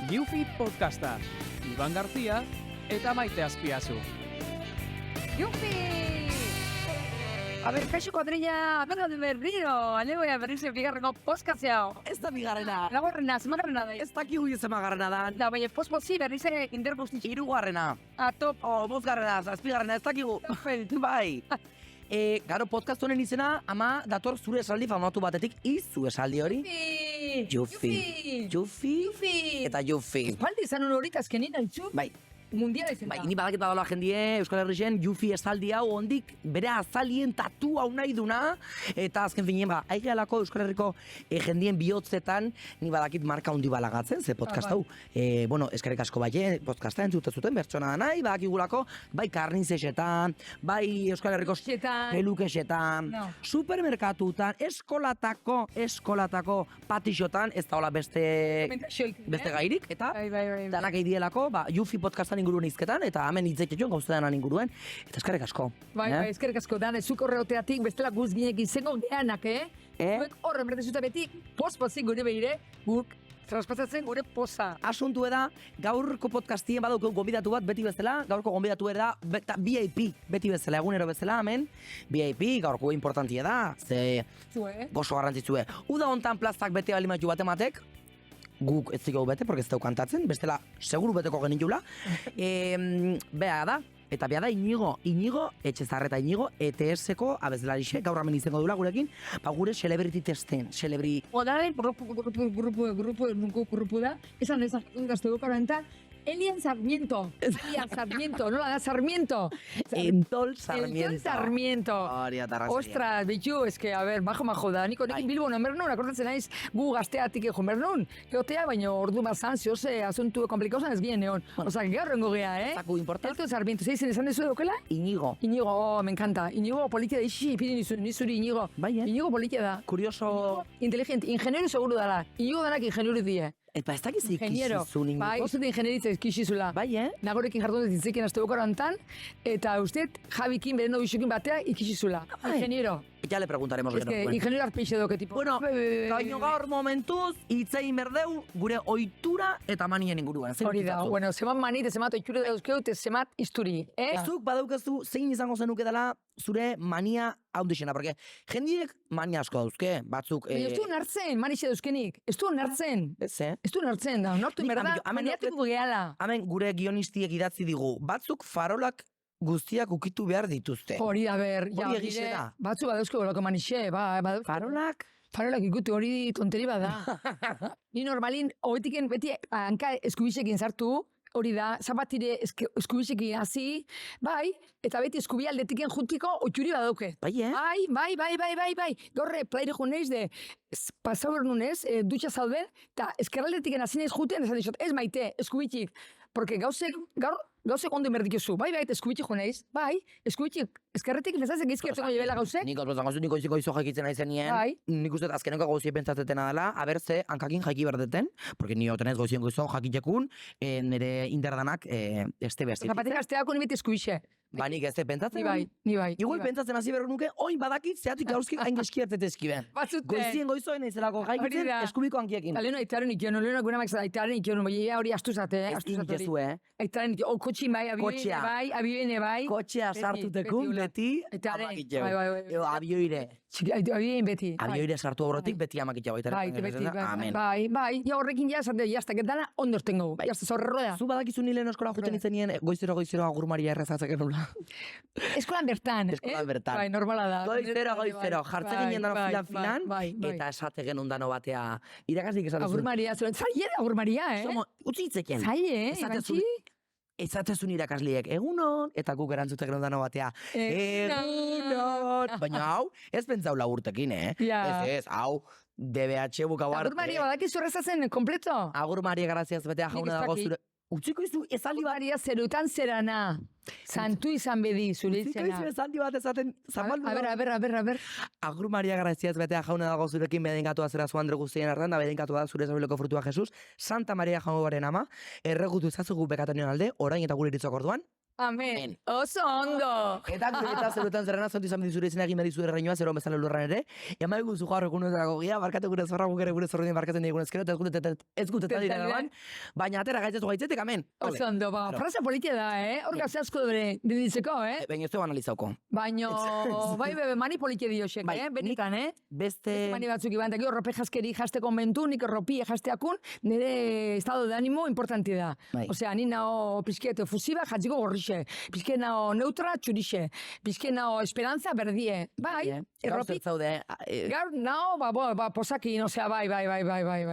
Jufi podcasta, Iban García eta Maite Azpiazu. Jufi! A ber, kaixo kuadrilla, berriro, alegoia berriz bigarrengo podcastea. Ez da bigarrena. Lagarrena, zemagarrena da. Ez dakigu zemagarrena da. Da, baina post-pozi berriz inder guztitxe. Hirugarrena. Top. Bosgarrena, zazpigarrena, ez dakigu. Bai. Garo, podcast honen izena, ama dator zure esaldi famatu batetik, izu esaldi hori. Jufi. Eta Jufi. Espaldi izan horik azkenin, altzu? Bai. Mundiala izan Bai, ni badakit badala jendie, Euskal Herrixen, Jufi esaldi hau ondik, bere azalien tatu hau nahi duna, eta azken finean, aigealako Euskal Herriko jendien bihotzetan, ni badakit marka handi balagatzen, ze podcast hau, eskerrik asko bai, podcasta entzute zuten, bertsona da nahi, badakigulako, bai karnizesetan, bai Euskal Herriko pelukesetan, supermerkatutan, eskolatako patixotan, ez da hola beste gairik, eta danak eidielako, Jufi podcasta inguruen izketan, eta hemen hitzetxetxon gauzetan inguruen, eta eskerrik asko. Bai, eskerrik asko, dan, zuk horreoteatik, bestela guz ginek izango geanak, Zuek horren berdezuta betik, poz-pozik gure behire, guk transpatzatzen gure poza. Asuntu da, gaurko podcastien badauko gonbidatu bat beti bezala, gaurko gonbidatu da VIP beti bezala, egunero bezala, hemen, VIP, gaurko importantia da, ze gozo garrantzitsue. Uda hontan plazak bete balimatu bat ematek, guk ez zikau bete, porque ez dau kantatzen, bestela seguru beteko genitula. Bea da, eta bea da Inigo Etxezarreta Inigo ETS-ko abezlarixe, gaur hemen izango dula gurekin, gure celebrity testen, Odaren, grupu da, esan gaztego karanta, Elian Sarmiento, nola da Sarmiento? Entol Sarmiento. Ostras, bitu, eske, a ber, majo da, niko nekin Bilbo nombernun, akordatzen naiz, gu gazteatik egon bernun, egotea, baina ordu mazan, zehose, asuntu komplikausan ez gien egon. Osa, gaurrengo gea, Zaku importante. Entol Sarmiento, zeizen esan dezu edokela? Inigo, me encanta. Inigo politia da, ixi, pidi nizuri Inigo. Bai, Inigo politia da. Curioso. Inteligente, ingeniero seguru dala. Inigo danak ingeniero die. Eta ez dakiz ikizizu ningu. Bai, oso de ingenieritza ikizizula. Bai, Nagorekin jardun ditzekien azte bokarantan, eta usted Javikin beren nobixukin batea ikizizula. Ingeniero. Ya le preguntaremos gero. Es que ingeniero arpeixe doke tipo. Bueno, gaino gaur momentuz, itzein berdeu, gure ohitura eta manien inguruan. Hori da, bueno, zemat manit, zemat ohitura dauzkeu, eta zemat isturi. Zuk badaukazu zein izango zenuke dela zure mania haundixena, porque jendiek mania asko dauzke, batzuk... Ez du nartzen, manixe dauzkenik. Ez du nartzen. Ez du nartzen, da. Nortu merda, maniatuko gehala. Hemen gure guionistiek idatzi digu, batzuk farolak guztiak ukitu behar dituzte. Hori da ber, ja, batzu badauzko golako manixe, Farolak ikutu, hori tonteri bada. Ni normalin, hobetiken beti hanka eskubixekin sartu, hori da, zapatire eskubixekin hasi, bai, eta beti eskubi aldetiken juntiko otxuri badauke. Bai. Gaurre, plaire juneiz de, pasau ernunez, dutxa zauden, eta eskerraldetiken hasi naiz juten, esan dixot, ez maite, eskubitxik, porque gauzek ondo merdikezu, bai, eskubitxik juneiz, bai, eskubitxik, eskerretik nezatzen gizkiertuko jebela gauzek. Niko iziko jakitzen aizen nien, nik uste nik gauzien pentsatetena dela, haberze, hankakin jaiki berdeten, porque ni otenez gauzien jakitekun, nire inderdanak este behar zapatik asteako nibet eskubixe. Ba, nik ez pentsatzen. Ni bai. Igual pentsatzen hasi berro nuke, oin badakit, zehatik gauzkin hain geskiertet ezkiben. Batzuten. Goizien goizoen eizelako jaikitzen, eskubiko hankiekin. Leheno aitaren ikionu, aitaren ikionu, hori astuzate. Ez inkezu, Aitaren ikionu, kotxin bai, abibene bai. Kotxea sartutekun, beti, amakitxeu. Abioire. Abioire beti. Abioire sartu aurrotik, beti amakitxeu. Bai, ja horrekin ja, zarte, jaztak, dana ondo estengo. Jazta zorrerroa. Zu badakizu nile eskola juten izenien, goizero Agur Maria errezatzak enula. Eskolan bertan. Bai, normala da. Goizero, jartzen ginen dano filan, eta esate genuen dano batea. Irakasnik esan duzu. Agur Maria, zaila Agur Maria, Utsi itzeken. Zaila, Ezatezun irakasliek, egunon, eta guk erantzutek genuen dano batea. Egunon. Baina hau, ez pentsaula urtekin, Ez, hau, DBH bukau arte. Agur Maria, badakizu errezatzen kompleto? Agur Maria, graziaz, betea jauna dago zure. Utziko izu, ezaldi bat. Maria zerutan zerana. Santu izan bedi, zure izena. Utziko izu, ezaldi bat ezaten zabaldu. A ber. Agur Maria Graziaz betea jauna dago zurekin bedengatua zera zu Andre guztien ardan, da bedengatua da zure zabileko frutua Jesus, Santa Maria jaunaren ama, erregutu ezazugu bekatanion alde, orain eta gure iritzok orduan, Amen. Oso ondo. Eta gure eta zeruetan zerrena zontu izan zure izena egin berizu erreinua, zero bezala lurran ere. Ema egun zu gaur egunetarako gia, barkatu gure zorra gukere gure zorrien barkatzen digun ezkero, eta ez gutetan dira eraman, baina atera gaitzetu gaitzetik, amen. Oso ondo, ba, frase politia da, Hor gauze asko dure diditzeko, Baina ez du analizauko. Baina, bai, bebe, mani politia diosek, Benitan, Beste... Mani batzuk iban, eta rope jaskeri jaste konbentu, nik ropi jasteakun, nire estado de ánimo importante da. Osea, ni nao pizkiet fusiba, jatziko gorrixe. Pizkiet nao neutra, txurixe. Pizkiet nao esperanza, berdie. Bai, erropi. Gaur nao, ba, posakin, osea, bai.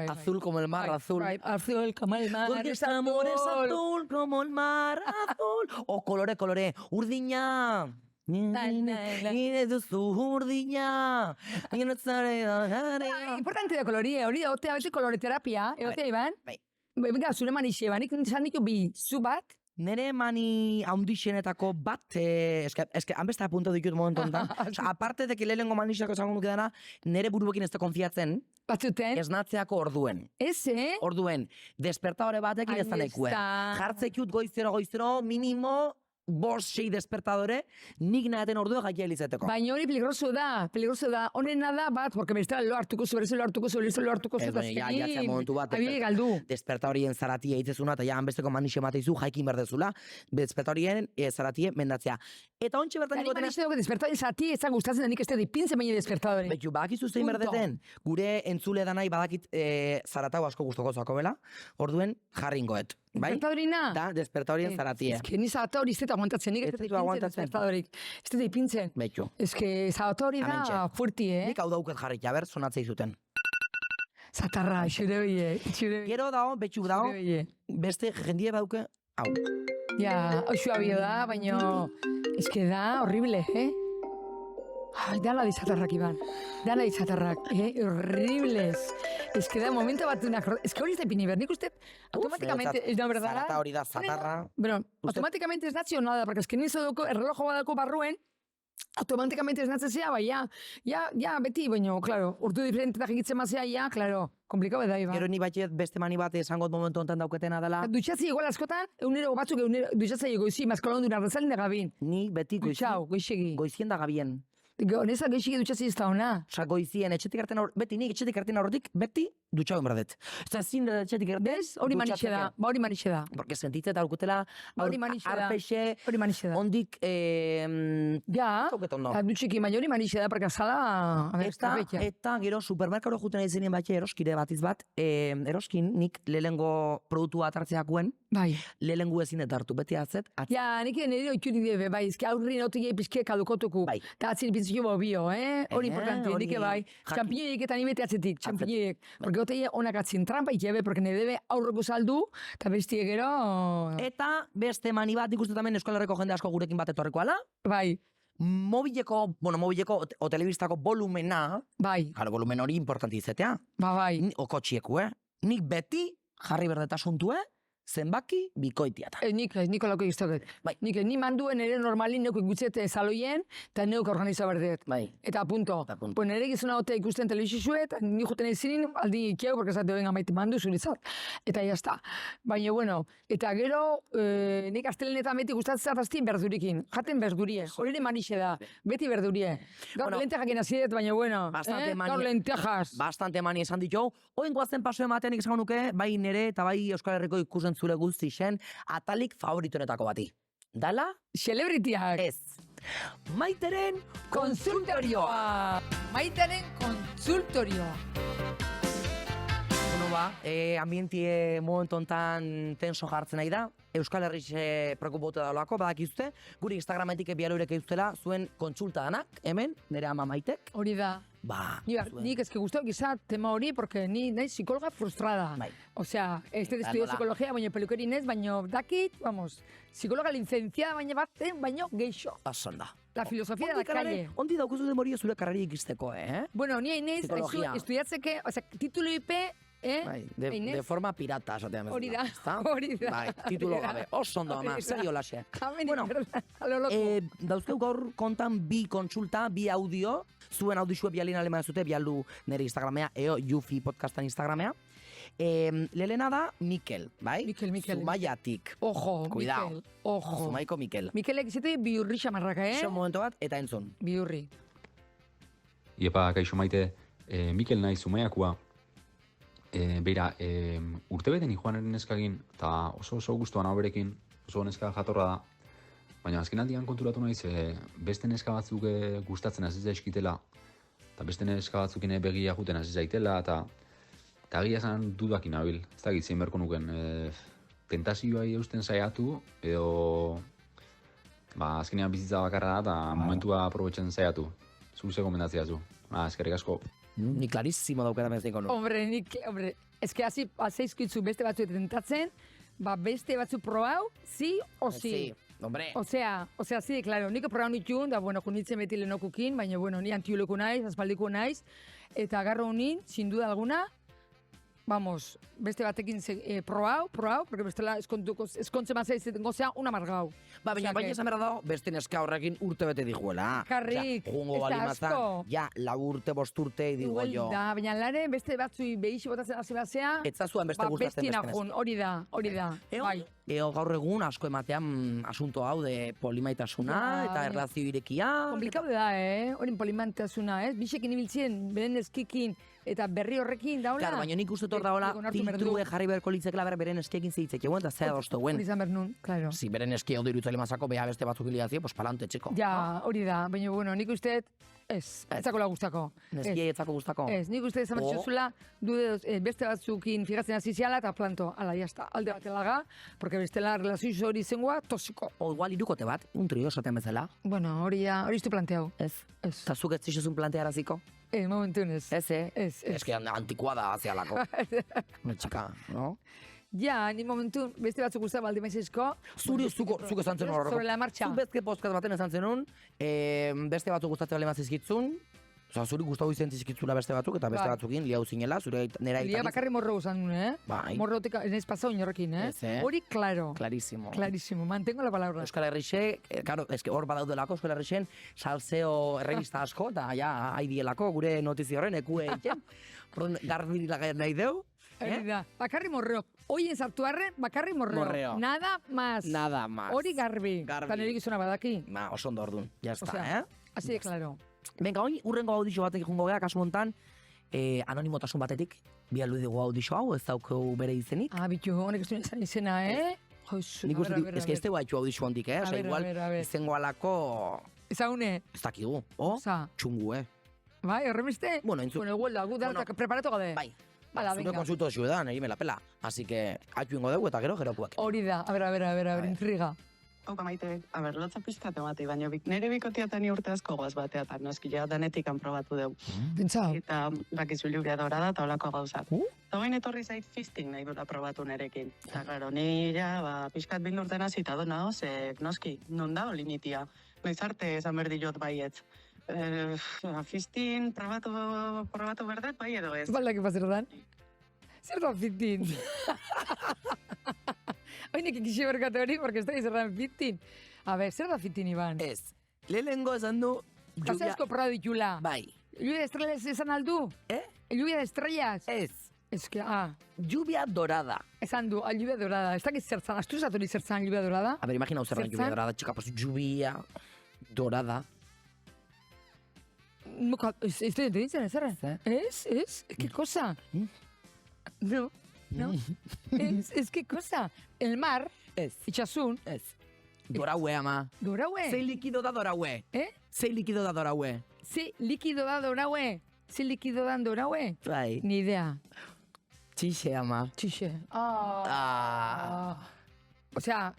Azul como el mar, azul. Bai, azul como el mar, porque este amor es azul como el mar, azul. O kolore, urdina. Nire duzu urdina. Importante da kolorie, hori da, otea beti koloreterapia, egotea iban? Bai. Venga, zure manixe, banik izan ditu bi, zu bat? Nere mani haundixenetako bat, eske, han besta punto ditut momentu ontan. Aparte de que lehengo manixako esango nuke dana, nere buruekin ez da konfiatzen. Batzuten? Esnatzeako orduen. Ez, Orduen, despertadore batekin ez da nahikue. Jartzekut goizero, minimo, 5-6 despertadore, nik nahaten ordua gaitea elizeteko. Baina hori peligroso da. Honena da bat, porque bestela lo hartuko zu, lo hartuko zu. Jatzen momentu bat. Abile galdu. Despertadorien zaratia eitzezuna, eta ja hanbesteko manixe mateizu, jaikin berdezula. Despertadorien zaratie mendatzea. Eta ontsi bertan ikotena... Gani manixe dugu despertadorien zati, ez gustatzen da nik ez da dipintzen baina despertadore. Betu, badakizu zein berdeten, gure entzule danai badakit zaratau asko gustoko zoako bela, orduen jarringoet. Despertadorina? Da, despertadorien zaratie. Ez que ni zaratori ez da aguantatzen, nik ez da dipintzen despertadorik. Ez da dipintzen. Betu. Ez que zaratori da fuerti, Nik hau dauket jarrik, jaber, sonatzei zuten. Zatarra, xure bie. Gero dao, betxuk dao, beste jendie bauke, hau. Ja, oixua bio da, baina... Ez que da horrible, Ai, dala dizatarrak, Iban. Dala dizatarrak, horribles. Ez que da momento bat una... Ez que hori ez da ipini behar, nik uste... Automáticamente, ez da, verdad? Zarata hori da, zatarra. Bueno, automáticamente ez natxio nada, porque ez que nizo duko, errelojo badako barruen, automáticamente ez natzea, bai, ja, beti, baina, claro, urtu diferente da jikitzen mazea, ja, claro, komplikau da, Iban. Gero ni batxet beste mani bat esangot momentu ontan dauketena dela. Dutxatzi igual askotan, egunero batzuk dutxatzei goizi, maskolondu narrazalin da gabin. Ni beti goizien da gabien. Neza geixik dutxatzi ez da hona. Osa, goizien, beti nik etxetik artean aurretik, beti dutxau enbradet. Osa, zin etxetik artean... Bez, hori manixe da, hori manixe da. Porque sentitzet aurkutela, arpexe, ondik... Ja, dutxiki, baina hori manixe da, porque azala... Eta gero, supermerkaro juten aizenien batxe eroskide batiz bat, eroskin nik lehengo produktua atartzeakuen, lehengu ezin eta hartu, beti atzet. Ja, nik nire oitxuri debe, bai, ezke aurri notik pizke kadukotuku. Eta atzin pintzio bobio, hori importante, nik bai. Txampiñoiek eta ni bete atzetik, txampiñoiek. Porque goteie onak atzin trampa itxebe, porque nire debe aurreko saldu, eta bestie gero... Eta beste mani bat ikustu tamen Euskal Herriko jende asko gurekin bat etorreko ala. Bai. Mobileko o telebistako volumena, jaro, volumen hori importanti izatea. Bai. O kotxieku, nik beti jarri berdetasuntue, zenbaki bikoitiata. Nik olako iztoket. Nik ni manduen ere normalin neuk ikutzet saloien, eta neuk organiza berdet. Eta punto. Pues nire gizuna gote ikusten telebizizue, eta ni juten ezinin aldi ikeu, porque zate venga maite mandu zuritzat. Eta jazta. Baina, bueno, eta gero, nik astelenetan beti gustatzen zataztien berdurikin. Jaten berdurie. Hori ere manixe da. Beti berdurie. Gaur lenteak egin azidet, baina, bueno. Gaur lentejas. Bastante mani esan ditu. Oen guazen paso ematean ikasango nuke, bai nire eta bai Euskal Herriko ikusen zure guzti zen, atalik favoritonetako bati. Dala? Celebrityak. Ez. Maiteren konsultorioa. Maiteren konsultorioa. Bueno ba, ambientie momentu ontan tenso jartzen nahi da. Euskal Herrixe preokupote da olako, badakizute. Guri Instagrametik bialurek eustela zuen kontsulta danak, hemen, nire ama Maitek. Hori da. Nik ezke guztiak izan tema hori, porque ni nahi psikologa frustrada. Osea, ez de estudio psikologia, baina pelukerin ez, baina dakit, vamos, psikologa licenciada baina batzen, baina geixo. Asonda. La filosofia de la calle. Ondi daukuzu demoria zure karrari ikisteko, Bueno, ni hainez, estudiatzeke, osea, titulo IP, de forma pirata, esatean bezala. Hori da. Bai, titulo gabe. Osondo, ama, serio laxe. Bueno, dauzkeu gaur kontan bi kontsulta, bi audio, zuen audizue bialin alemana zute, bialdu nire Instagramea, Jufi podcastan Instagramea. Lelena da Mikel, bai? Mikel. Zumaiatik. Ojo, Cuidao. Mikel. Ojo. Zumaiko Mikel. Mikelek izate bihurri xamarraka, Son momento bat, eta entzun. Bihurri. Iepa, kaixo maite, Mikel naiz Zumaiakoa. Beira, urtebeten joanaren neskagin, eta oso gustuan hau berekin, oso neska jatorra da. Baina azken aldian konturatu naiz, beste neska batzuk gustatzen hasi zaizkitela, eta beste neska batzukin begia juten hasi zaitela, eta egia esan dudakin nabil. Ez dakit zein berko nuken, tentazioa eusten saiatu, edo azkenean bizitza bakarra da, eta momentua aprobetxen saiatu. Zuk ze gomendatzea zu. Eskerrik asko. Ni clarísimo daukera meziko nu. Hombre, eske azeizkitzu beste batzu tentatzen, beste batzu probau, sí o sí. Sí, hombre. Osea, sí, claro, nik probau nituen, da, bueno, kunitzen beti lehenokukin, baina, bueno, ni antiuleko naiz, aspaldiko naiz, eta agarro honin, sin duda alguna, vamos, beste batekin probau, porque bestela eskontzen mazera izaten gozea, una margau. Baina esan behar dago, beste neska horrekin urte bete dijuela. Karrik, jungo ez da balimazan, asko. ja, 4 urte, 5 urte, digo Igual jo. da, baina lare, beste batzui behixi botatzen hasi bazea, Etzazuan beste gustatzen beste neska. hori da, bai. Eo gaur egun asko ematean asunto hau de polimaitasuna Ja, eta baina- erlazio irekia. Komplikau da, hori polimantasuna, Bixekin ibiltzien, beren eskikin, eta berri horrekin daula. Claro, baina nik uste hor daola, filtrue jarri beharko litzekela beren eskiekin zeitzek eguen, eta zea doztu guen. Hori izan behar nun, claro. Si beren eskia ondo irutzaile mazako, beha beste batzuk iliazio, pues palante txeko. Ja, hori da, baina, bueno, nik uste, etzakola gustako. Neskia etzako gustako. Ez, nik uste esan batxuzula, beste batzukin fijatzen hasi ziala, eta planto, ala, jazta, alde batelaga, porque bestela relazio hori zengoa, tosiko. O igual irukote bat, un trio esaten bezala. Bueno, hori iztu planteau. Ez. Ez. Eta zuk ez zizuzun plantearaziko? Momentun ez. Ez, Ez. Ez que antikoa da azialako. Txaka, no? Ja, ni momentu beste batzuk guztia baldi maizizko. Zuk esan zen horreko. Sobre la marcha. Zuk bezke podcast baten esan zenun, beste batzuk gustatzen bale mazizkitzun, oza, zuri gustatu izen zizkitzula beste batzuk, eta beste Bai. batzukin liau zinela, zure nera Lia bakarri morro usan nuen, Bai. Morrotek ez pasau inorrekin, Ez, Hori, claro. Clarísimo. Clarísimo, mantengo la palabra. Euskal Herrixe, claro, eske hor badaudelako Euskal Herrixen, salseo errevista asko, eta ja, haidielako gure notizio horren, ekue egiten. Garbi nahi deu. Hori da, bakarri morreo. Oien sartu arren, bakarri morreo. Morreo. Nada más. Nada más. Hori garbi. Garbi. Eta nire gizona badaki. Oso ondo ordun, jazta, Osea, así de claro. Venga, hoi, urrengo audizio batek jungo geha, kasu montan, anonimotasun batetik, bialu dugu audizio hau, ez daukeu bere izenik. Bitu, honek ez duen izan izena, Josu, Nik uste, ez que ez tegu haitxu audizio handik, A Osa, ver, igual, a ver. izango alako, Ezagune, ez dakigu, Osa. txungu, bai, horremeste? Bueno, entzun. Bueno, igual da, gu da, Bueno. preparatu gabe. Bai, Hala, zure venga. konsulto edan, egin me la pela. Así que, haitxu ingo dugu eta gero gerokuak. Hori da, a ver, intriga. Hauka maite, lotza pizkat emate, baina nire bikotiatan ni urte asko goaz bateatan, noski ja danetik probatu dugu. Pentsau. Eta bakizu lluvia dorada eta olako gauzak. Eta bain etorri zait fisting nahi dula probatu nerekin. Eta, klaro, nire, pizkat bindurten hasita dona, noski, non da limitia. Noiz arte esan berdi jot baietz. Fisting probatu berdet, bai edo ez. Baldak zer dan? Zer da fitin? Oinek ikixi berkatu hori, porque ez da zer da fitin. A ver, zer da fitin, Iban? Ez, lehenengo esan du, Kasasko proba ditula. bai, Lluvia de estrellas esan aldu? Lluvia de estrellas? ez, Ez que, lluvia dorada. esan du, lluvia dorada. Ez dakit zertzan, astu zatori zertzan lluvia dorada? A ver, imagina zer da Zertzan? lluvia dorada, txika, pues lluvia dorada. Ez da ditzen, ez erre? Ez? ¿Qué cosa? No. Es que cosa? El mar, Ez, itxasun, ez. Doraue, ama. doraue. Zein likido da doraue? Eh? Zein likido da doraue? Ze likido da doraue? Ze likido dan doraue? Bai, Ni idea. txixe, ama. Txixe. Osea,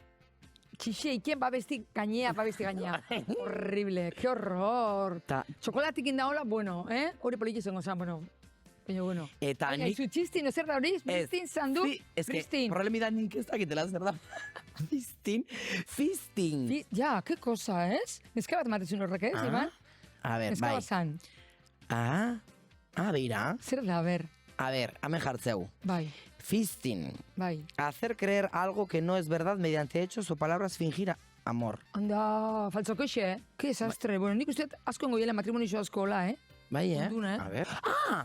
txixe iken babesti gainea. Horrible, qué horror. Ta, Txokolatikin da hola, bueno, hori poliki zengo zan, bueno. Baina, bueno. eta Baina, nik... izu txistin, zer da hori? Fistin zandu? Ez que, Fistin. problemi da nik ez dakitela, zer da. Fisting. Ja, qué cosa, ez? Neska bat matezun horrek, ez, Iban? A ver, Neska bai. bat zan. Beira. Zer da, A ver, hemen jartzeu. bai, Fisting. bai. Hacer creer algo que no es verdad mediante hechos o palabras fingir amor. Anda, faltzo koxe, que desastre. Bueno, nik uste asko ingoiela matrimonio asko hola, Bai, Ondun, A ver.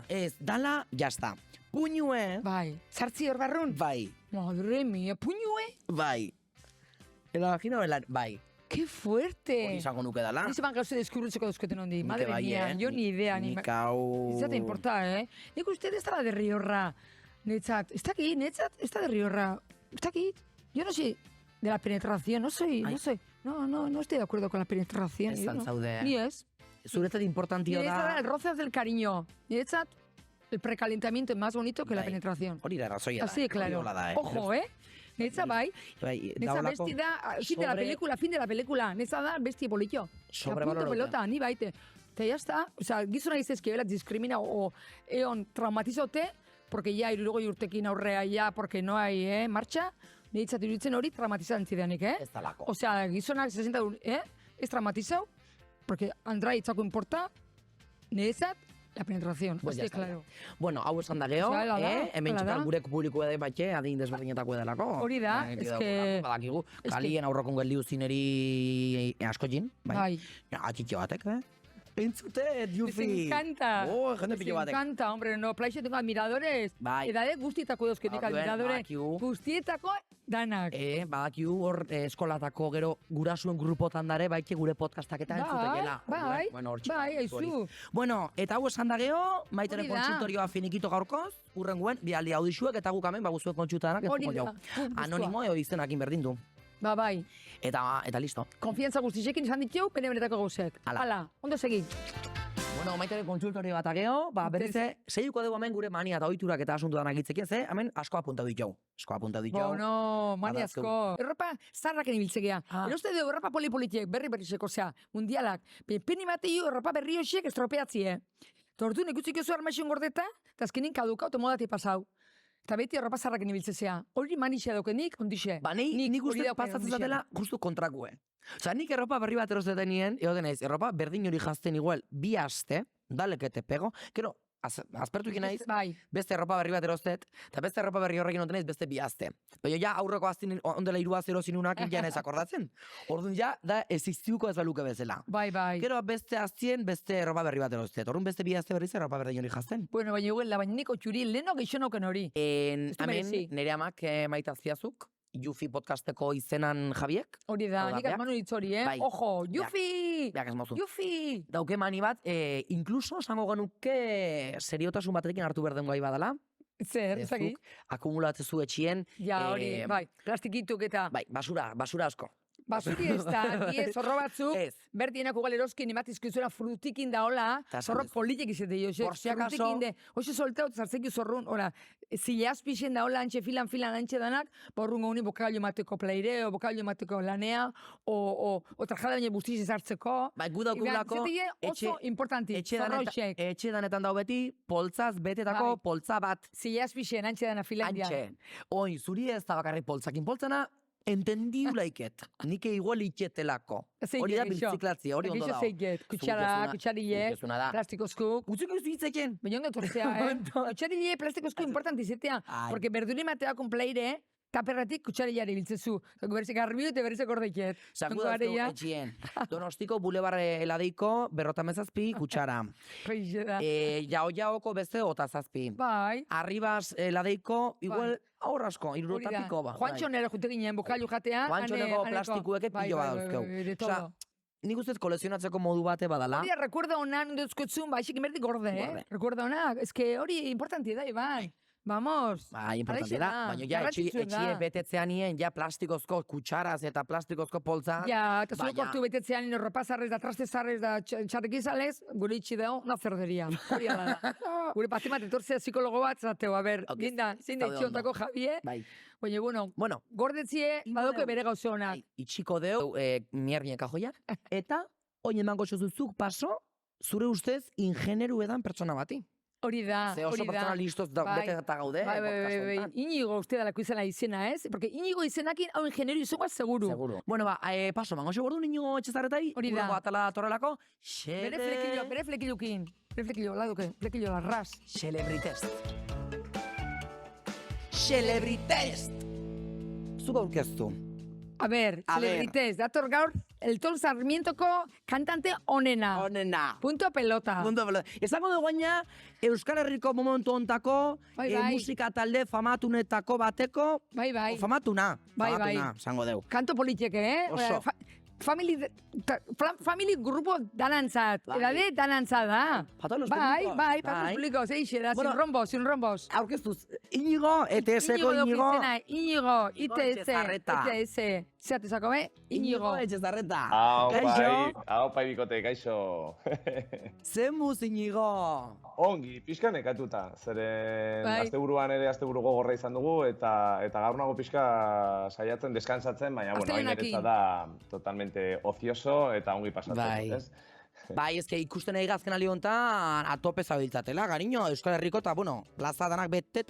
Ez, dala, jazta. Puñue, Bai, sartzi hor barrun. bai, Madre mía, puñue. bai. Imagina belan, bai. Qué fuerte. Hori izango nuke dala. Ni zeban gauze deskubritzeko dauzketen hondi. Nik Madre bai, mía, jo ni idea. Nik hau... Ez da importa, Nik uste ez da de Riorra. Netzat, ez dakit, netzat, ez da de Riorra. Ez dakit, yo no sé de la penetración, no estoy, no estoy de acuerdo con la penetración. Ez yo no. zaude. Ni ez. Zuretzat importantio Niretzat da... el roce del cariño. Niretzat, el precalentamiento es más bonito que la Bai. penetración. Hori da, razoia da. Así de claro. Hori hola da, Ojo, Netza bai, Bai, netza daolako besti da, fin de la película, netza da besti bolillo. Sobrevalorauta. Punto pelota, ni baite. Eta ya está, o sea, gizona izez que las discrimina o eon traumatizote, porque ya irurogoi urtekin aurrea ya, porque no hay marcha, niretzat iruditzen hori traumatizan zidanik, Ez dalako. O sea, gizonak 60 es traumatizado, porque Andra itzako importa, niretzat, la penetración, Pues así ya de está. claro. Bueno, hau esan da geho, Osea, hala da, hemen hala txekal da. gure publiko edo batxe, adin desberdinetako edalako. Hori da, Badakigu, es que- kalien aurrokon geldiu zineri asko jin, bai. Bai. Atxitxo batek, Entzute, Les Jufi. encanta. Oh, jende Les pilo batek. encanta, hombre, no, plaixo tengo admiradores. Bai. Edade guztietako dauzkenik Orduen, admiradore. badakigu. Guztietako danak. Badakigu hor eskolatako gero gurasuen grupotan dare, baitxe gure podcastak eta entzutekela. bai, Bueno, hortxe. bai, aizu. Bueno, eta hau esan da geho, maiteren Hori da. kontsultorioa finikito gaurkoz, urrenguen, bialdi audixuek eta guk hemen, baguzuek kontsultanak ez Hori dugu da. jau. Gustua. Anonimo eo izenakin berdin du. Ba, bai. Eta listo. Konfiantza guztixekin esan ditu, benetako gauzek. Hala. Ondo segi. Bueno, maiteren kontsultorio bat ageo, berriz segiuko dugu hemen gure mania eta ohiturak eta asuntu danak hitzekin, ze hemen asko apunta ditu. Asko apunta ditu. Bueno, mani Badazku. asko. Europa zarraken ibiltzegea. Ah. Eroste dugu Europa polipolitiek berri seko, osea, mundialak. Peni matei Europa berri hosiek estropeatzie. Tortu ikutziko zu armaixon gordeta, eta azkenin kaduka automodati pasau. Eta beti Europa zarraken ibiltzezea. Hori manixe daukenik, ondixe. Ba, nik hori uste dauken pasatzen ondixe. zatela justu kontrakue. Osa, nik Europa berri bat erozeten nien, egoten naiz, Europa berdin hori jazten igual, bi aste, dalekete pego, gero, azpertu ikin naiz, Bai. beste Europa berri bat eroztet, eta beste Europa berri horrekin oten naiz beste bi aste. Baina ja aurreko aztin ondela 3-0 zinunak ja naiz akordatzen. Orduan ja, da ez iztiuko ez baluke bezala. Bai. Gero beste aztien beste Europa berri bat eroztet. Orduan beste bi aste berriz Europa berri hori jazten. Bueno, baina iguela, baina niko txuri, leheno geixonoken hori. Hemen du merezi. nire amak maita ziazuk, Jufi podcasteko izenan Jabiek, Hori da, Hau da, nik beak. asmanu ditz hori, Bai. Ojo, Jufi! beak ez mozu. Jufi! Dauke mani bat, inkluso esango genuke seriotasun batekin hartu behar den gai badala. Zer, ezagik? Zuk akumulatzezu etxien, Ja, hori, bai, plastikituk eta bai, basura asko. basuri ez da, die zorro batzuk, Ez. bertienak ugal eroskin imatizkizuela frutikin da, hola, Ta zorro esan politik izate jo, Por si acaso- frutikin de, hoxe solteo, zartzeki zorrun, hola, zilazpixen da, hola, antxe filan antxe danak, borrungo honi bokallo mateko pleireo, bokallo mateko lanea, o trajada baina bustiz ezartzeko. Bai, gu daukugulako, oso importanti, zorro hoxek. etxe danetan dau beti, poltzaz betetako Bai. poltza bat. Zilazpixen antxe dana Finlandia. Antxe. Oin, zuri ez da bakarrik poltzakin poltzana, entendiu laiket. Nike igual itxetelako. Hori da birtziklatzia, hori ondo dago. Zeiget, kutsara, kutsarile, Zukezuna da. plastikozkuk. Utziko ez hitzeken. Baina ondo tortzea, Kutsarile plastikozko importanti izatea. Ai. Porque berduri matea konpleire, taperratik kutsarilari biltzezu. Berze garbiu eta berze gordeiket. Saku da etxien. Donostiko bulebar heladeiko, 57 kutsara. Jaoko beste 27. Bai. Arribas heladeiko, igual aurra asko, Hori da. irurotapiko ba. Juantxo nere jute ginen bokailu jatea. Juantxoneko plastikueke pilo bat dauzkeu. De Osea, todo. nik ustez kolekzionatzeko modu bate badala. Hori da, recuerda honan duzkotzun, ba, aixik inberdi gorde, Gorde. Recuerda honak, ez que hori importanti da, Ibai. Vamos. Ba, importante Horixe da. da, Baina ja, garrantzitsua da. etxie betetzean nien, ja plastikozko kutsaraz eta plastikozko poltza. Ja, eta zuek Baina- hortu betetzean ino ropa zarrez da, traste zarrez da, txarrik izalez, gure itxi dago, una zerderia. Hori ala da. Gure patimat etortzea psikologo bat, zateu, a ber, Ok, ginda, zein da zaude itxiontako Javie, Bai. baina, bueno, Bueno, gordetzie, Ingo badoke deu. bere gauze honak. itxiko deu, miernien kajoia, eta oin emango zuzuk paso, zure ustez ingeneru edan pertsona bati. Hori da, Ze oso hori da. pertsona listos da, Bai. bete eta gaude, Bai, bai, podcast bai, bai. honetan. Inigo uste dalako izena izena, ez? Porque Inigo izenakin hau ingeniero izango seguru. Seguro. Bueno, ba, paso, mango xo gordu niño etxezarretai, Hori da. urrengo atala torrelako, Bere flekilukin. Bere flekilo, laduke, flekilo larraz. Celebritest. Celebritest! Zuk aurkeztu. A ber, A ber. celebritez, dator gaur el Tol Sarmientoko kantante onena. Onena. Punto pelota. Esango dugu gaina, Euskal Herriko momentu ontako, Bai. musika talde famatunetako bateko, Bai. famatuna, Bai. esango dugu. Kanto politieke, Oso. Family grupo danantzat. Bai. Edade danantza da. Pato los Bai, públicos. patos públicos, eixe da, Bueno, sin rombos. Aurkeztuz, Inigo, ETS-ko Inigo. Inigo, Etxezarreta. ITS. Zerat esako, Inigo. Etxezarreta. Hau pai bikote, kaixo. Zemuz Inigo. Ongi, pixka nekatuta. Zeren Bai. asteburuan ere asteburu gogorra izan dugu, eta gaur nago pixka saiatzen, deskansatzen, baina, bueno, hain Astelehenekin. eretza da totalmente ocioso eta ongi pasatzen. Bai. Ez? Bai, ezke ikusten egi gazken aliontan atope zabiltzatela, gariño, Euskal Herriko eta, bueno, plaza danak bete.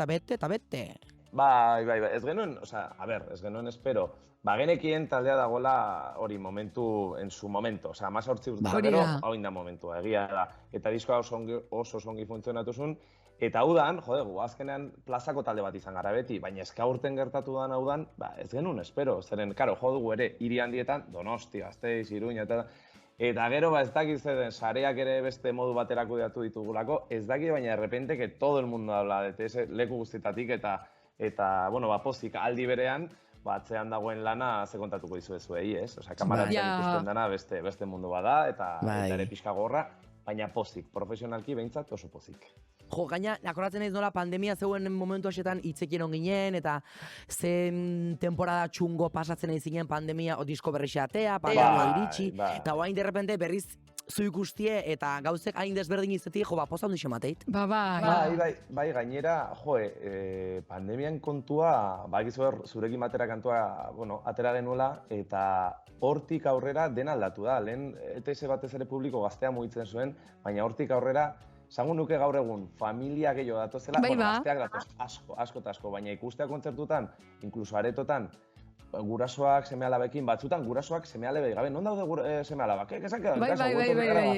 Bai, ez genuen, ez genuen espero. Genekien taldea dagoela hori momentu, en su momento. 18 urte Hori gero, da. hau inda momentua, egia da. Eta diskoa oso ongi funtzionatu zuen. Eta udan, gu azkenean plazako talde bat izan gara beti, baina eska urten gertatu dan hau dan, ez genuen espero. Zeren, karo, dugu ere, hiri handietan, Donosti, Gasteiz, Iruña, eta gero, ez dakit zer sareak ere beste modu batera kudeatu ditugulako, ez dakit, baina de repente, que todo el mundo habla de TS leku guztietatik, eta pozik aldi berean, atzean dagoen lana ze kontatuko dizuezuei, ez? Kamaratzen ikusten dana beste mundu bada, eta ere pixka gorra, baina pozik, profesionalki behintzat oso pozik. Jo, gaina, akoratzen naiz nola pandemia zeuen momentu hasetan hitzekien on ginen, eta zen temporada txungo pasatzen nahi zinen pandemia, disko berrixatea, pandemia iritsi, eta oain de repente berriz zu ikustie, eta gauzek hain desberdin izetik, poza ondo xemateit. Bai, gainera, pandemian kontua, zurekin batera kantua, atera genuela, eta hortik aurrera dena aldatu da. Lehen ETS batez ere publiko gaztea mugitzen zuen, baina hortik aurrera, zango nuke gaur egun, familia gehiago datozela, gazteak datoz asko, baina ikustea kontzertutan, inkluso aretotan, gurasoak seme-alabekin, batzutan gurasoak seme-alabei gabe, non daude seme-alabak? Esan kedan, Bai,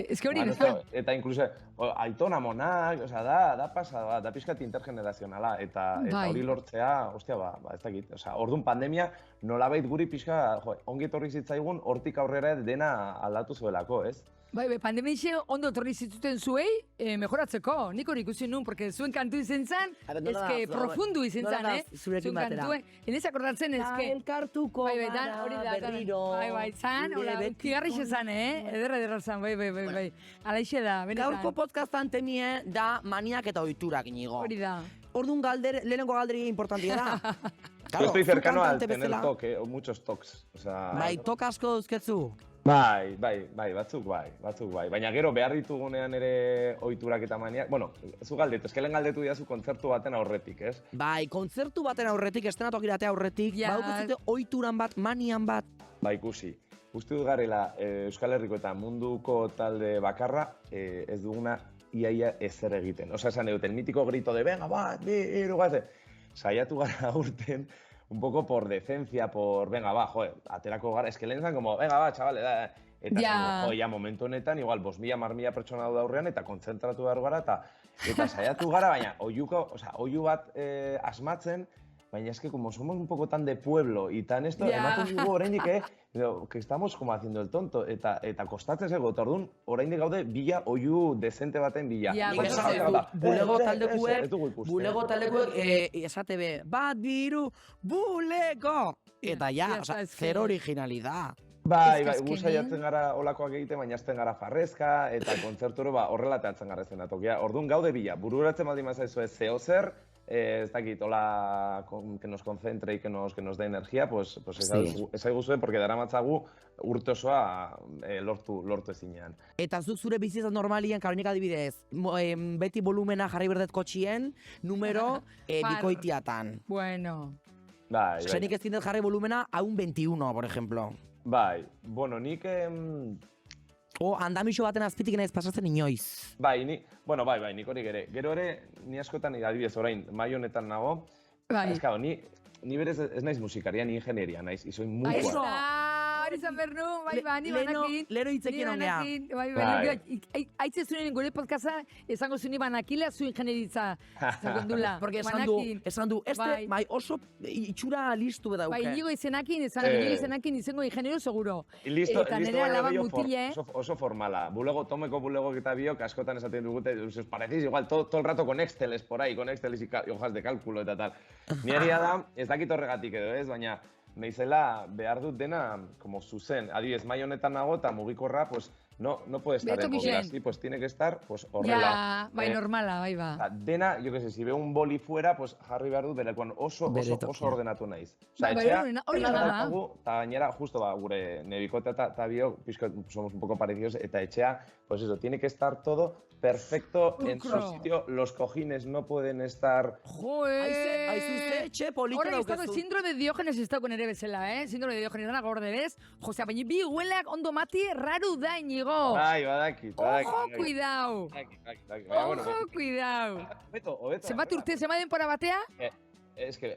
ez que hori da. Eta inkluso, aitona monak, da pasada, da pixkat intergenerazionala, eta hori lortzea, ez dakit, orduan pandemia, nolabait guri pixka, ongi etorri zitzaigun, hortik aurrera dena aldatu zuelako, ez? Bai, pandemixe ondo etorri zituten zuei, mejoratzeko. Nik hori ikusi nun, porque zuen kantu izen zan, ezke profundu izen zan, zurekin batera. Enez akordatzen, ezke... Elkartuko gara berriro. Bai, zan, hola, kigarrixe zan, ederra zan, bai. Alaixe da, benetan. Gaurko podcastan temie da maniak eta oiturak, Inigo. Hori da. Orduan lehenengo galderi importantia da. Yo estoy cercano al tener toque, muchos tocs. Bai, tok asko dauzketzu. Bai, batzuk bai. Baina gero behar ditugunean ere ohiturak eta maniak, zu galdetu, eskelen galdetu diazu kontzertu baten aurretik, ez? Bai, kontzertu baten aurretik, estenatokiratea aurretik, baukuzute ohituran bat, manian bat. Bai, ikusi. Uste dut garela Euskal Herriko eta munduko talde bakarra ez duguna iaia ezer egiten. Esan dut, el mitiko grito de venga, bat, bi, hiru, gazte. Saiatu gara urten, un poco por decencia, venga, aterako gara, lehen zan, como, venga, chavale, da, eta ja, momentu honetan, igual, 5.000 pertsona daude aurrean, eta kontzentratu behar gara, eta saiatu gara, baina, oihu bat asmatzen, baina como somos un poco tan de pueblo, y tan esto, ematen dugu oraindik, que estamos como haciendo el tonto, eta kostatzen zego, eta orduan, oraindik gaude, bila oihu dezente baten bila. Bulego taldekuek, esate be, bat, biru, bulego! Eta zer originalidad. Bai, gu saiatzen gara olakoak egiten, baina azten gara farrezka, eta kontzerturo horrela teatzen gara zen atokia. Orduan gaude bila, bururatzen baldin mazaizu ez zeo zer, ez dakit, hola, que nos concentre y que nos dé energía, pues ez aiguzue, porque dara matzagu urte osoa lortu ezinean. Eta zuk zure bizitzat normalien, karonik adibidez, beti volumena jarri berdet kotxien, numero bikoitiatan. Bueno. Bai. Zenik ez zindet jarri volumena a un 21, por ejemplo. Bai, bueno, nik... andamixo baten azpitik naiz pasatzen inoiz. Bai, nik hori ere. Gero ere, ni askotan, adibidez, orain, mai honetan nago. Bai. Ni berez ez naiz musikaria, ni ingenieria naiz, izoin mukoa. izan bernu, bai, ni banakin. Lero hitzekin ongea. Bai, haitze zuen gure podcasta, esango zuen banakila zu ingenieritza. Zagondula. Porque esan du, bai, oso itxura listu bedauke. Bai, Inigo izenakin, izango ingeniero seguro. Listo, Eta nire alaba mutile. Oso formala. Tomeko bulegok eta biok askotan esaten dugute, os parecís igual todo el rato con Exceles por ahí, con Exceles y hojas de cálculo eta tal. Nieria da, ez dakit horregatik edo ez, baina naizela behar dut dena como zuzen. Adibidez, mai honetan nago eta mugikorra, pues no puede estar en móvil así, pues tiene que estar pues horrela. Ya, bai normala, bai ba. Dena, yo que sé, si veo un boli fuera, pues jarri behar dut berekuan oso ordenatu naiz. Osa, etxea, eta gainera, justo gure nebikote eta biok, somos un poco parecidos, eta etxea, pues eso, tiene que estar todo perfecto en su sitio, los cojines no pueden estar... Joe! Aizuzte, etxe polito daukezu. Horrek ez dago síndrome de Diogenes ez dago nere bezala, Síndrome de Diogenes dana gorde bez. Josea, baina bi huelak ondo mati raru da, Inigo. Bai, badakit. Ojo, cuidao. Ojo, cuidao. Obeto. Zenbat urte, zenbat denpora batea? Es que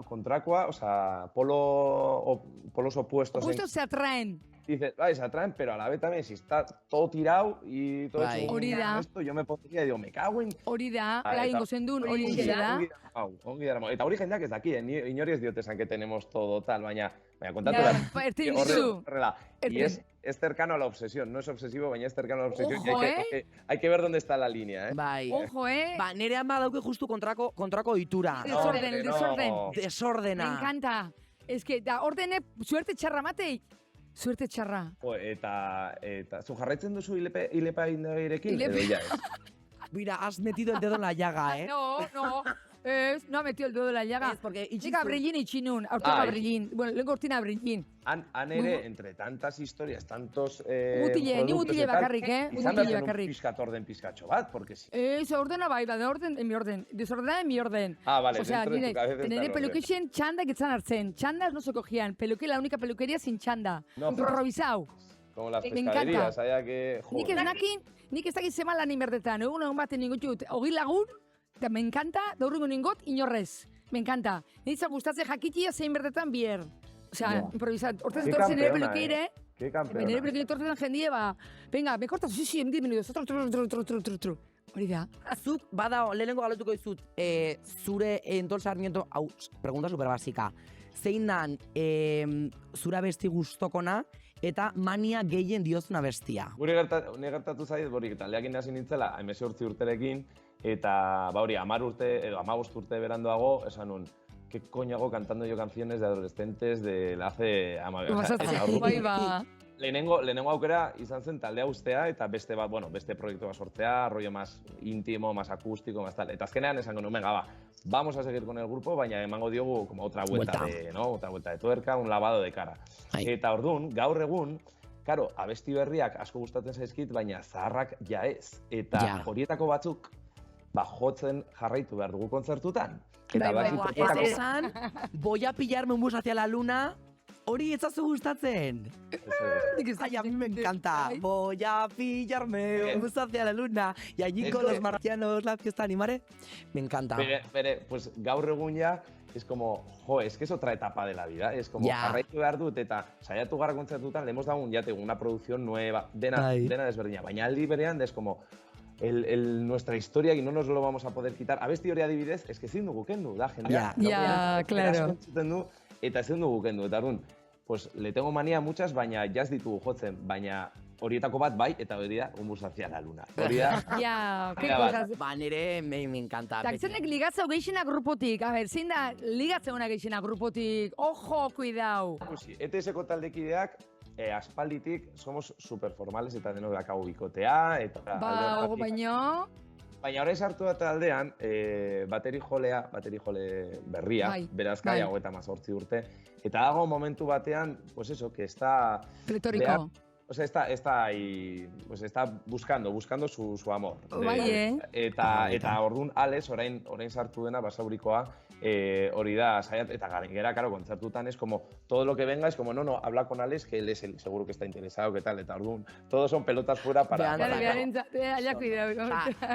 kontrakoa, o sea, polos opuestos... Opuestos se atraen. Dices, se atraen, pero a la vez también, si está todo tirado y todo hecho esto, yo me pondría y digo, me cago en... Hori da, lagingo zendun, hori da. Ongi daramo. Eta hori jendeak ez daki, inori ez diotesan que tenemos todo tal, baina kontatu da. Y es cercano a la obsesión, no es obsesivo, baina es cercano a la obsesión. Ojo, hay que ver dónde está la línea, Bai. Ojo, Ba, nere ama dauke justu kontrako ohitura. Desordena. Me encanta. Es que da ordene suerte txarra matei. Suerte txarra. Eta zu jarraitzen duzu hilepa indagirekin? Mira, has metido el dedo en la llaga, No. No ha metido el dedo en la llaga. Es porque Nika brillin itxinun, aurtenga brillin. Bueno, lehen gortina brillin. Han ere, entre tantas historias, tantos ni mutile bakarrik, Mutile bakarrik. Pizkat orden pizkatxo bat, porque si... ordena bai, de orden en mi orden. Desordena en mi orden. Vale, o sea, dentro de tu cabeza está nire peluquexen txandak etzan hartzen. Txandas no se cogían. La única peluquería sin txanda. Improvisau. Como las pescaderías, haya que... Nik ez dakit zeman lan inbertetan. Egun baten ningutxut, hogei lagun, eta me encanta, daurrengo ningot, inorrez. Me encanta. Nitzak gustatzen jakitia zein bertetan bier. Osea, improvisat. Hortaz etortzen nire peluqueire. Qué campeona. Nire peluqueire etortzen jendie, venga, me cortas, sí, en 10 minutos. Hori da. Zuk, bada, lehenengo galetuko dizut, zure Entol Sarmiento, hau, pregunta super basika. Zein dan, zura besti gustokona, eta mania gehien diozuna bestia. Gure gertatu zait, taldeakin hasi nintzela, 18 urterekin, eta hori, 10 urte, edo 15 urte berandoago, esan nun, ¿qué coño hago cantando yo canciones de adolescentes de hace 10 Bai ba. Lehenengo aukera izan zen taldea ustea, eta beste proiektu bat sortzea, rollo más íntimo, más acústico, más tal. Eta azkenean esango nuen, venga, vamos a seguir con el grupo, baina emango diogu como otra vuelta de tuerca, un lavado de cara. Eta orduan, gaur egun, karo, abesti berriak asko gustatzen zaizkit, baina zaharrak ja ez. Eta horietako batzuk, jotzen jarraitu behar dugu kontzertutan. Eta esan, voy a pillarme un bus hacia la luna, hori etzazu gustatzen. Ay, a mí me encanta. Voy a pillarme un bus hacia la luna y allí con los marcianos la fiesta animaré. Me encanta. Pues gaur egun ja, es como, es que es otra etapa de la vida. Es como, jarraitu behar dut, eta saiatu gara kontzertutan, le hemos dado una producción nueva, dena desberdina. Baina aldi berean, es como, nuestra historia y no nos lo vamos a poder quitar. Abesti hori adibidez, es que ezin dugu kendu, da, jendea. Ya, claro. Eta ezin dugu kendu, eta orduan, pues le tengo manía muchas, baina jaz ditugu jotzen, baina horietako bat bai, eta hori da, un bus hacia la luna. Hori da... Ya, qué cosas. Ba, nire me encanta. Tak, zenek ligatzeu geixena grupotik? A ver, zein da ligatzeuna geixena grupotik? Ojo, cuidao. ETS-ko taldekideak, aspalditik somos superformales eta denok dakagu bikotea, eta... baina... Baina horrein sartu da taldean, bateri jole berria, berazkai hau eta 18 urte, eta dago momentu batean, pues eso, que está... Pletórico. O sea, está ahí, pues está buscando su amor. Bai, Eta orduan Alex, orain sartu dena, basaurikoa, hori da, eta gera, claro, kontzertutan es como, todo lo que venga es como, no, habla con Alex, que él es el seguro que está interesado, que tal, eta orduan, todos son pelotas fuera para...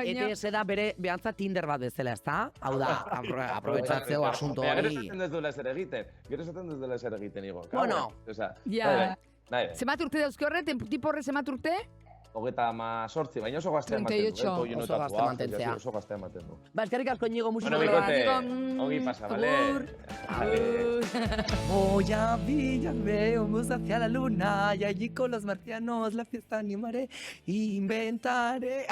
ETS da bere behantza Tinder bat bezala, ezta? Hau da, aprobetsatzeo asunto hori. Gero esaten ez duela ezer egiten, Igo. Bueno, Bai, Zemat urte dauzke horre, tipo horre zemat urte? 38, baina oso gaztea ematen du. 38. Oso gaztea mantentzea. Oso gaztea ematen du. Ba, eskerrik asko Inigo musiko. Bueno, bikote, Nico, ongi pasa, bale? agur. Voy a Villarme, vamos hacia la luna, y allí con los marcianos la fiesta animaré, inventaré.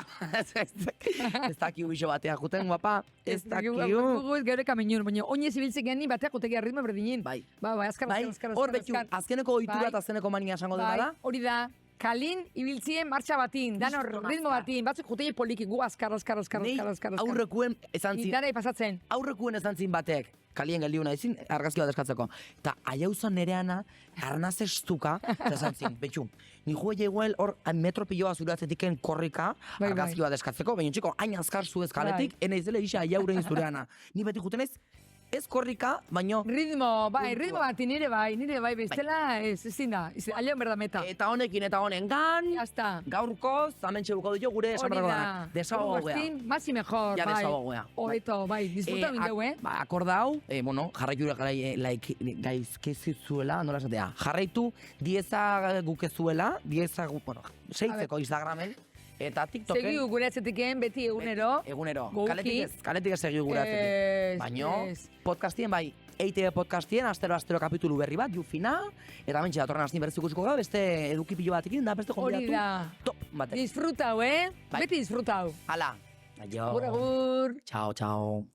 Ez daki ubixo batea juten, guapa. Ez daki Gaur kamenun, baina oinez ibiltzen geni bateak jotegi ritmo berdinin. Bai. Bai, azkar, Bai, azkar. hor betu, azkeneko ohitura Bai. eta azkeneko mania esango Bai, dutara. hori da. Kalin ibiltzien martxa batin, danor Kriston ritmo azkar. batin, batzuk jutegi poliki, gu azkar. Nei aurrekuen esan zin, Danai pasatzen. aurrekuen esan zin batek, kalien geldiuna ezin, argazki bat eskatzeko. Eta aiauzan nereana, arnaz estuka, eta esan zin, betxu, ni juege igual hor metro piloa zure atzetiken korrika, Bai, argazki bat eskatzeko, baina txiko, hain azkar zuez kaletik, enaiz isa aiauren zureana. Ni beti juten ez korrika, baino Ritmo, bai, Puntua. ritmo bati nire bai, bestela ezin da, alion berda meta. eta honekin eta honengan, Ya está. gaurkoz, hementxe buko dugu gure esan Hori barako da. danak. Desabogea. Más y mejor, Ja, bai. desabogea. Hobeto, bai, disfruta bindeu, Ba, akordau, bueno, jarraitu gaizkizuela, nola esatea. Jarraitu, dieza gukezuela, bueno, seitzeko Instagramen, eta TikToken. Segiu gure atzetiken beti egunero. Egunero. Gouki. Kaletik ez segiu gure atzetik. Baino, podcastien bai, EITB podcastien, astero kapitulu berri bat, jufina, eta mentxe datorren astin berriz ikusiko gara, beste eduki pilo batekin, da beste Hori konbidatu da. top batek. Disfrutau, Bai. Beti disfrutau. Hala. Aio. Agur, agur. Ciao, ciao.